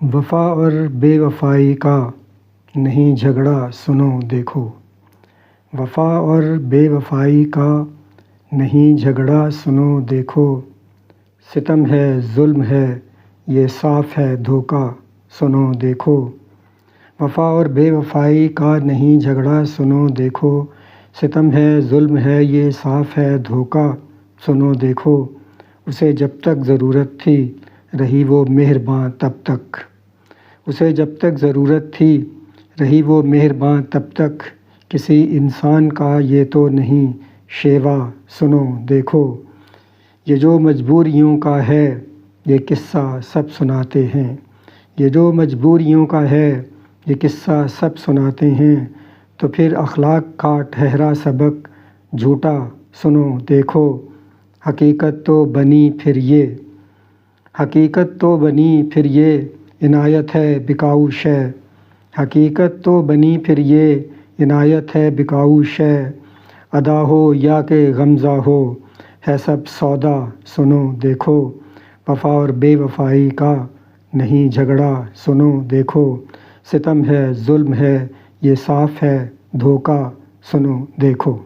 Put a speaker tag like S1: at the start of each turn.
S1: وفا اور بے وفائی کا نہیں جھگڑا سنو دیکھو، وفا اور بے وفائی کا نہیں جھگڑا سنو دیکھو، ستم ہے ظلم ہے یہ صاف ہے دھوکہ سنو دیکھو، وفا اور بے وفائی کا نہیں جھگڑا سنو دیکھو، ستم ہے ظلم ہے یہ صاف ہے دھوکہ سنو دیکھو، اسے جب تک ضرورت تھی رہی وہ مہرباں تب تک، اسے جب تک ضرورت تھی رہی وہ مہرباں تب تک، کسی انسان کا یہ تو نہیں شیوا سنو دیکھو، یہ جو مجبوریوں کا ہے یہ قصہ سب سناتے ہیں، یہ جو مجبوریوں کا ہے یہ قصہ سب سناتے ہیں، تو پھر اخلاق کا ٹھہرا سبق جھوٹا سنو دیکھو، حقیقت تو بنی پھر یہ، حقیقت تو بنی پھر یہ عنایت ہے بکاؤ شے، حقیقت تو بنی پھر یہ عنایت ہے بکاؤ شے، ادا ہو یا کہ غمزہ ہو ہے سب سودا سنو دیکھو، وفا اور بے وفائی کا نہیں جھگڑا سنو دیکھو، ستم ہے ظلم ہے یہ صاف ہے دھوکہ سنو دیکھو۔